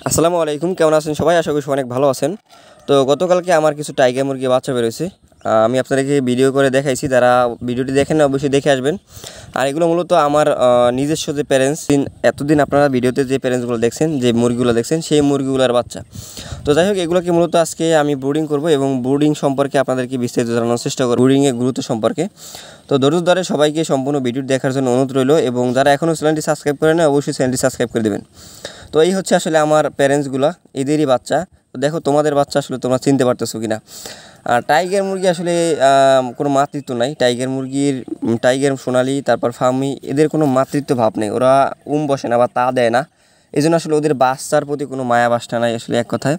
আসসালামু আলাইকুম, কেমন আছেন সবাই? আশা করি সবাই অনেক ভালো আছেন। তো গতকালকে আমার কিছু টাইগার মুরগি বাচ্চা বেরোইছে। আমি আপনাদেরকে ভিডিও করে দেখাইছি, যারা ভিডিওটি দেখেন না অবশ্যই দেখে আসবেন। আর এগুলো মূলত আমার নিজস্ব যে প্যারেন্টস, এতদিন আপনারা ভিডিওতে যে প্যারেন্টসগুলো দেখছেন, যে মুরগিগুলো দেখছেন, সেই মুরগিগুলোর বাচ্চা। তো যাই হোক, এগুলোকে মূলত আজকে আমি ব্রুডিং করব এবং ব্রুডিং সম্পর্কে আপনাদেরকে বিস্তারিত জানানোর চেষ্টা করব, ব্রুডিংয়ের গুরুত্ব সম্পর্কে। তো ধৈর্য ধরে সবাইকে সম্পূর্ণ ভিডিও দেখার জন্য অনুরোধ রইল, এবং যারা এখনও চ্যানেলটি সাবস্ক্রাইব করেন না অবশ্যই চ্যানেলটি সাবস্ক্রাইব করে দেবেন। তো এই হচ্ছে আসলে আমার প্যারেন্টসগুলো, এদেরই বাচ্চা। তো দেখো তোমাদের বাচ্চা আসলে তোমরা চিনতে পারতেছো কিনা। আর টাইগার মুরগি আসলে কোনো মাতৃত্ব নাই। টাইগার সোনালি, তারপর ফার্মি, এদের কোনো মাতৃত্ব ভাব নেই। ওরা বসে না বা তা দেয় না, এই জন্য আসলে ওদের বাচ্চার প্রতি কোনো মায়া বাসনা নাই আসলে, এক কথায়।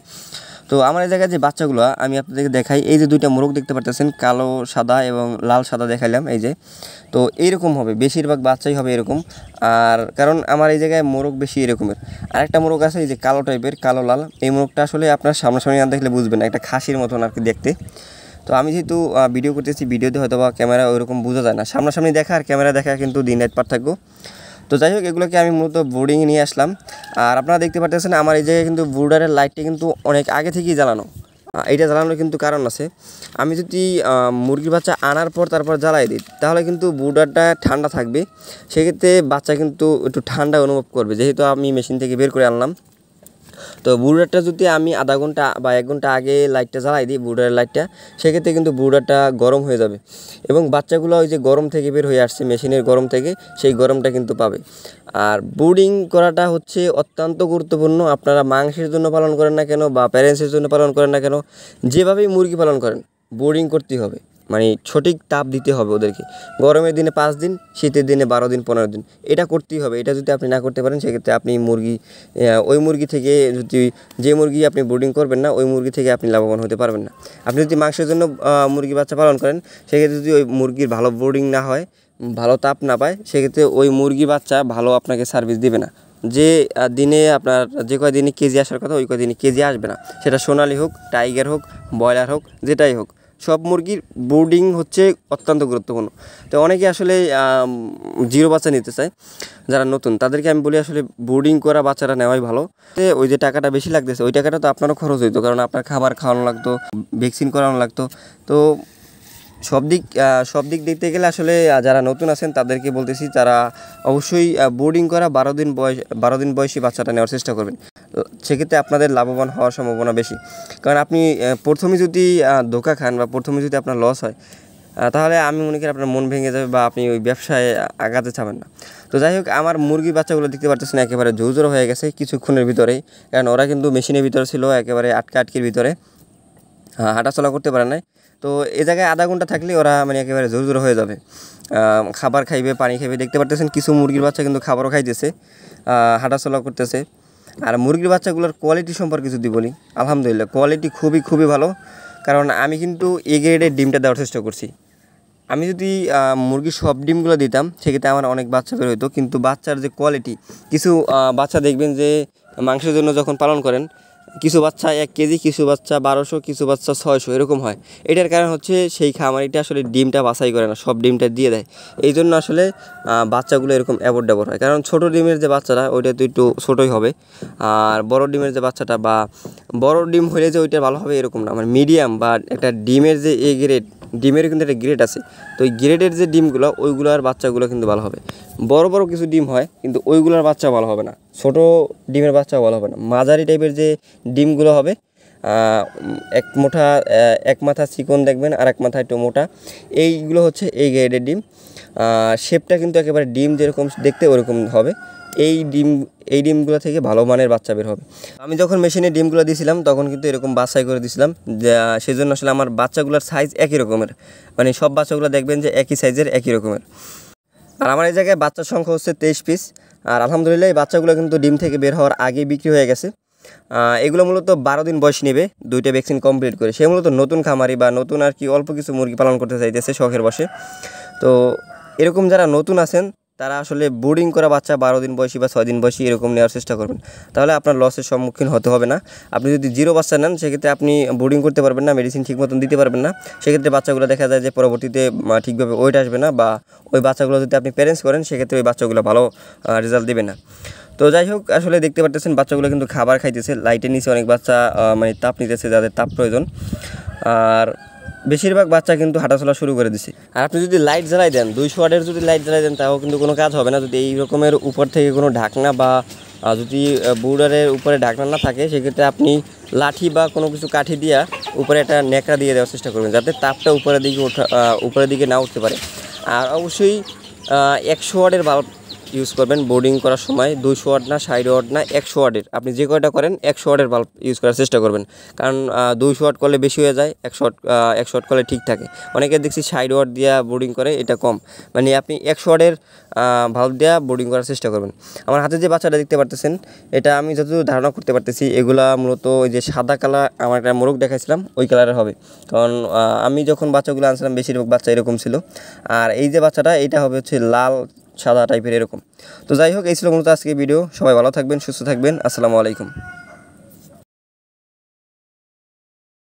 তো আমার এই জায়গায় যে বাচ্চাগুলো আমি আপনাদেরকে দেখাই, এই যে দুইটা মোরগ দেখতে পারতেছেন, কালো সাদা এবং লাল সাদা দেখাইলাম, এই যে। তো এইরকম হবে, বেশিরভাগ বাচ্চাই হবে এরকম। আর কারণ আমার এই জায়গায় মোরগ বেশি এরকমের। আরেকটা মোরগ আছে এই যে কালো টাইপের, কালো লাল, এই মোরগটা আসলে আপনার সামনাসামনি না দেখলে বুঝবেন না, একটা খাসির মতন আর কি দেখতে। তো আমি যেহেতু ভিডিও করতেছি, ভিডিওতে হয়তো বা ক্যামেরা ওইরকম বোঝা যায় না, সামনাসামনি দেখা আর ক্যামেরা দেখা কিন্তু দিন রাত পার্থক্য। তো যাই হোক, এগুলোকে আমি মূলত বোর্ডিংয়ে নিয়ে আসলাম। আর আপনারা দেখতে পাচ্ছেন আমার এই জায়গায় কিন্তু বোর্ডারের লাইটটা কিন্তু অনেক আগে থেকেই জ্বালানো। এইটা জ্বালানোর কিন্তু কারণ আছে। আমি যদি মুরগির বাচ্চা আনার পর তারপর জ্বালাই দিই, তাহলে কিন্তু বোর্ডারটা ঠান্ডা থাকবে। সেক্ষেত্রে বাচ্চা কিন্তু একটু ঠান্ডা অনুভব করবে, যেহেতু আমি মেশিন থেকে বের করে আনলাম। তো বুডারটা যদি আমি আধা ঘন্টা বা 1 ঘন্টা আগে লাইটটা জ্বালাই দিই, বুডারের লাইটটা, সেক্ষেত্রে কিন্তু বুডারটা গরম হয়ে যাবে, এবং বাচ্চাগুলো ওই যে গরম থেকে বের হয়ে আসছে, মেশিনের গরম থেকে, সেই গরমটা কিন্তু পাবে। আর ব্রুডিং করাটা হচ্ছে অত্যন্ত গুরুত্বপূর্ণ। আপনারা মাংসের জন্য পালন করেন না কেন বা প্যারেন্টসের জন্য পালন করেন না কেন, যেভাবেই মুরগি পালন করেন, ব্রুডিং করতেই হবে। মানে সঠিক তাপ দিতে হবে ওদেরকে। গরমের দিনে 5 দিন, শীতের দিনে 12 দিন 15 দিন, এটা করতেই হবে। এটা যদি আপনি না করতে পারেন, সেক্ষেত্রে আপনি ওই মুরগি থেকে যে মুরগি আপনি ব্রুডিং করবেন না, ওই মুরগি থেকে আপনি লাভবান হতে পারবেন না। আপনি যদি মাংসের জন্য মুরগি বাচ্চা পালন করেন, সেক্ষেত্রে যদি ওই মুরগির ভালো ব্রুডিং না হয়, ভালো তাপ না পায়, সেক্ষেত্রে ওই মুরগি বাচ্চা ভালো আপনাকে সার্ভিস দেবে না। যে দিনে আপনার যে কয়দিনে কেজি আসার কথা, ওই কয়দিনে কেজি আসবে না। সেটা সোনালি হোক, টাইগার হোক, ব্রয়লার হোক, যেটাই হোক, সব মুরগির ব্রুডিং হচ্ছে অত্যন্ত গুরুত্বপূর্ণ। তো অনেকে আসলে জিরো বাচ্চা নিতে চায়, যারা নতুন, তাদেরকে আমি বলি আসলে ব্রুডিং করা বাচ্চারা নেওয়াই ভালো। ওই যে টাকাটা বেশি লাগতেছে, ওই টাকাটা তো আপনারও খরচ হইতো, কারণ আপনার খাবার খাওয়ানো লাগতো, ভ্যাকসিন করানো লাগতো। তো সব দিক দেখতে গেলে আসলে যারা নতুন আছেন তাদেরকে বলতেছি, তারা অবশ্যই ব্রুডিং করা 12 দিন বয়সী বাচ্চাটা নেওয়ার চেষ্টা করবেন। সেক্ষেত্রে আপনাদের লাভবান হওয়ার সম্ভাবনা বেশি। কারণ আপনি প্রথমে যদি ধোঁকা খান বা প্রথমে যদি আপনার লস হয়, তাহলে আমি মনে করি আপনার মন ভেঙে যাবে বা আপনি ওই ব্যবসায় আগাতে চাবেন না। তো যাই হোক, আমার মুরগির বাচ্চাগুলো দেখতে পারতেছেন একেবারে ঝুরঝুরো হয়ে গেছে কিছুক্ষণের ভিতরেই, কারণ ওরা কিন্তু মেশিনের ভিতরে ছিল, একেবারে আটকির ভিতরে, হাঁটাচলা করতে পারে না। তো এই জায়গায় আধা ঘন্টা থাকলে ওরা মানে একেবারে জোর হয়ে যাবে। খাবার খাইবে, পানি খাইবে। দেখতে পারতেছেন কিছু মুরগির বাচ্চা কিন্তু খাবারও খাইতেছে, হাঁটাচলা করতেছে। আর মুরগির বাচ্চাগুলোর কোয়ালিটি সম্পর্কে যদি বলি, আলহামদুলিল্লাহ কোয়ালিটি খুবই ভালো। কারণ আমি কিন্তু এ গ্রেডের ডিমটা দেওয়ার চেষ্টা করছি। আমি যদি মুরগির সব ডিমগুলো দিতাম, সেক্ষেত্রে আমার অনেক বাচ্চা বের হতো। কিন্তু বাচ্চার যে কোয়ালিটি, কিছু বাচ্চা দেখবেন যে মাংসের জন্য যখন পালন করেন, কিছু বাচ্চা 1 কেজি, কিছু বাচ্চা 1200, কিছু বাচ্চা 600, এরকম হয়। এটার কারণ হচ্ছে সেই খামারিটা আসলে ডিমটা বাছাই করে না, সব ডিমটা দিয়ে দেয়। এই জন্য আসলে বাচ্চাগুলো এরকম অ্যাবর্ড হয়। কারণ ছোটো ডিমের যে বাচ্চাটা, ওইটা তো একটু ছোটোই হবে। আর বড় ডিমের যে বাচ্চাটা, বা বড় ডিম হলে যে ওইটা ভালো হবে এরকম না, মানে মিডিয়াম বা একটা ডিমের যে এ গ্রেড, ডিমের কিন্তু একটা গ্রেড আছে। তো ওই গ্রেডের যে ডিমগুলো, ওইগুলোর বাচ্চাগুলো কিন্তু ভালো হবে। বড় কিছু ডিম হয়, কিন্তু ওইগুলোর বাচ্চা ভালো হবে না, ছোট ডিমের বাচ্চা ভালো হবে না। মাঝারি টাইপের যে ডিমগুলো হবে, এক মাথা চিকন দেখবেন, আর এক মাথা একটু মোটা, এইগুলো হচ্ছে এই গ্রেডের ডিম। শেপটা কিন্তু একেবারে ডিম যেরকম দেখতে ওরকম হবে। এই ডিমগুলো থেকে ভালো মানের বাচ্চা বের হবে। আমি যখন মেশিনে ডিমগুলো দিয়েছিলাম, তখন কিন্তু এরকম বাছাই করে দিয়েছিলাম, সেই জন্য আসলে আমার বাচ্চাগুলোর সাইজ একই রকমের, মানে সব বাচ্চাগুলো দেখবেন যে একই সাইজের, একই রকমের। আর আমার এই জায়গায় বাচ্চার সংখ্যা হচ্ছে 23 পিস। আর আলহামদুলিল্লাহ এই বাচ্চাগুলো কিন্তু ডিম থেকে বের হওয়ার আগেই বিক্রি হয়ে গেছে। এগুলো মূলত 12 দিন বয়স নেবে, 2টা ভ্যাকসিন কমপ্লিট করে। সে মূলত নতুন খামারি বা নতুন আর কি অল্প কিছু মুরগি পালন করতে চাইতেছে শখের বসে। তো এরকম যারা নতুন আছেন, তারা আসলে ব্রুডিং করা বাচ্চা 12 দিন বয়সী বা 6 দিন বয়সী এরকম নেওয়ার চেষ্টা করবেন, তাহলে আপনার লসের সম্মুখীন হতে হবে না। আপনি যদি জিরো বাচ্চা নেন, সেক্ষেত্রে আপনি ব্রুডিং করতে পারবেন না, মেডিসিন ঠিক মতন দিতে পারবেন না। সেক্ষেত্রে বাচ্চাগুলো দেখা যায় যে পরবর্তীতে ঠিকভাবে ওয়েট আসবে না, বা ওই বাচ্চাগুলো যদি আপনি প্যারেন্টস করেন, সেক্ষেত্রে ওই বাচ্চাগুলো ভালো রেজাল্ট দেবে না। তো যাই হোক, আসলে দেখতে পাচ্ছেন বাচ্চাগুলো কিন্তু খাবার খাইতেছে। লাইটের নিচে অনেক বাচ্চা মানে তাপ নিতেছে, যাদের তাপ প্রয়োজন। আর বেশিরভাগ বাচ্চা কিন্তু হাঁটাচলা শুরু করে দিছে। আর আপনি যদি লাইট জ্বালাই দেন, 200 ওয়াটের যদি লাইট জ্বালাই দেন, তাও কিন্তু কোনো কাজ হবে না যদি এই রকমের উপর থেকে কোনো ঢাকনা বা যদি বোর্ডারের উপরে ঢাকনা না থাকে, সেক্ষেত্রে আপনি লাঠি বা কোনো কিছু কাঠি দিয়া উপরে একটা ন্যাকড়া দিয়ে দেওয়ার চেষ্টা করবেন, যাতে তাপটা উপরের দিকে না উঠতে পারে। আর অবশ্যই 100 ওয়াটের বাল্ব ইউজ করবেন বোর্ডিং করার সময়। 200 ওয়াট না, 60 ওয়াট না, 100 ওয়াটের, আপনি যে কয়টা করেন 100 ওয়াটের বাল্ব ইউজ করার চেষ্টা করবেন। কারণ 200 ওয়াট করলে বেশি হয়ে যায়, 100 ওয়াট করলে ঠিক থাকে। অনেকে দেখছি 60 ওয়াট দিয়া বোর্ডিং করে, এটা কম। মানে আপনি 100 ওয়াটের বাল্ব দেওয়া বোর্ডিং করার চেষ্টা করবেন। আমার হাতে যে বাচ্চাটা দেখতে পারতেছেন, এটা আমি যতদূর ধারণা করতে পারতেছি, এগুলা মূলত ওই যে সাদা কালার, আমার একটা মোরগ দেখাইছিলাম ওই কালারের হবে। কারণ আমি যখন বাচ্চাগুলো আনছিলাম বেশিরভাগ বাচ্চা এরকম ছিল। আর এই যে বাচ্চাটা, এইটা হবে হচ্ছে লাল সাদা টাইপের এরকম। তো যাই হোক, এই ছিল মূলত আজকে ভিডিও। সবাই ভালো থাকবেন, সুস্থ থাকবেন। আসসালামু আলাইকুম।